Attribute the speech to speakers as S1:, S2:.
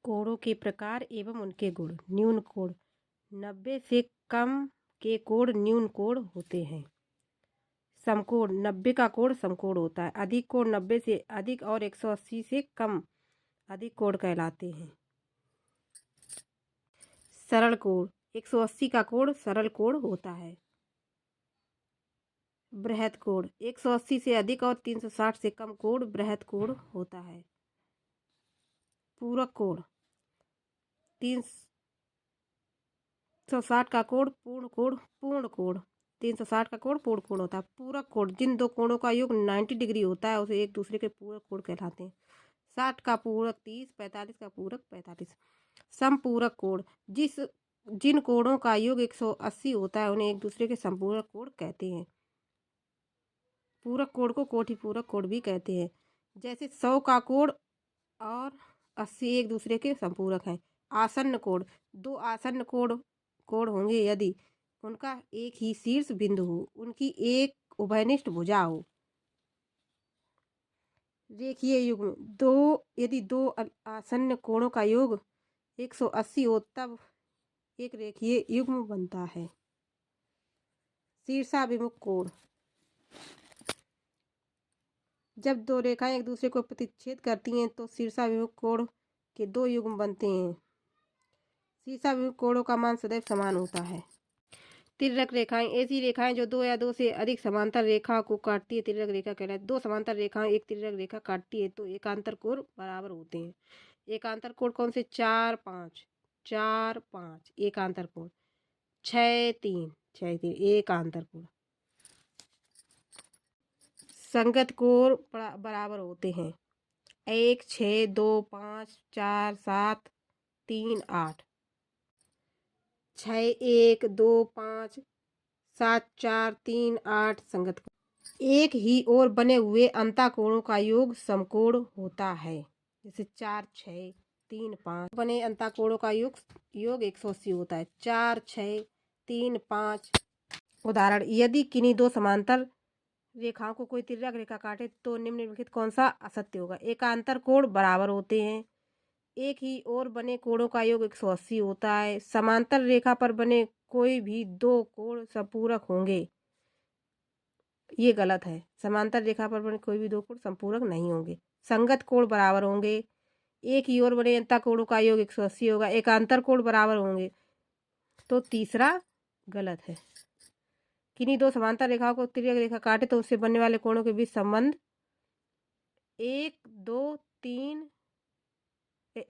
S1: कोणों के प्रकार एवं उनके गुण। न्यून कोण 90 से कम के कोण न्यून कोण होते हैं। समकोण 90 का कोण समकोण होता है। अधिक कोण 90 से अधिक और 180 से कम अधिक कोण कहलाते हैं। सरल कोण 180 का कोण सरल कोण होता है। बृहद कोण 180 से अधिक और 360 से कम कोण बृहद कोण होता है। पूरक कोण 360 का कोण पूर्ण कोण 360 का कोण पूर्ण कोण होता है। पूरक कोण जिन दो कोणों का योग 90 डिग्री होता है उसे एक दूसरे के पूरक कोण कहलाते हैं। 60 का पूरक 30, 45 का पूरक 45। समपूरक कोण जिन कोणों का योग 180 होता है उन्हें एक दूसरे के संपूरक कोण कहते हैं। पूरक कोण को कोटि पूरक कोण भी कहते हैं। जैसे 100 का कोण और 80 एक दूसरे के संपूरक हैं। आसन्न कोण दो आसन्न कोण होंगे यदि उनका एक ही शीर्ष बिंदु हो, उनकी एक उभयनिष्ठ भुजा हो। रेखीय युग्म यदि दो आसन्न कोणों का योग 180 हो तब एक रेखीय युग्म बनता है। शीर्षाभिमुख कोण जब दो रेखाएं एक दूसरे को प्रतिच्छेद करती हैं तो शीर्षाभिमुख कोण के दो युग्म बनते हैं। शीर्षाभिमुख कोणों का मान सदैव समान होता है। तिर्यक रेखाएं ऐसी रेखाएं जो दो या दो से अधिक समांतर रेखा को काटती है तिर्यक रेखा कहलाती है। दो समांतर रेखाएं एक तिर्यक रेखा काटती है तो एकांतर कोण बराबर होते हैं। एकांतर कोण कौन से? 4 5 एकांतर कोण। 6 3 एकांतर कोण। संगत कोण बराबर होते हैं। 1 6 2 5 4 7 3 8 6 1 2 5 7 4 3 8 संगत कोण। एक ही ओर बने हुए अंतःकोणों का योग समकोण होता है। जैसे 4 6 3 5 बने अंतःकोणों का योग 180 होता है। 4 6 3 5। उदाहरण यदि किन्हीं दो समांतर रेखाओं को कोई तिर्यक रेखा काटे तो निम्नलिखित कौन सा असत्य होगा? एकांतर कोण बराबर होते हैं। एक ही ओर बने कोणों का योग 180 होता है। समांतर रेखा पर बने कोई भी दो कोण संपूरक होंगे। ये गलत है। समांतर रेखा पर बने कोई भी दो कोण संपूरक नहीं होंगे। संगत कोण बराबर होंगे। एक ही ओर बने अंतःकोणों का योग 180 होगा। एकांतर कोण बराबर होंगे तो तीसरा गलत है। किन्हीं दो समांतर रेखाओं को तिर्यक रेखा काटे तो उससे बनने वाले कोणों के बीच संबंध 1 2 3 1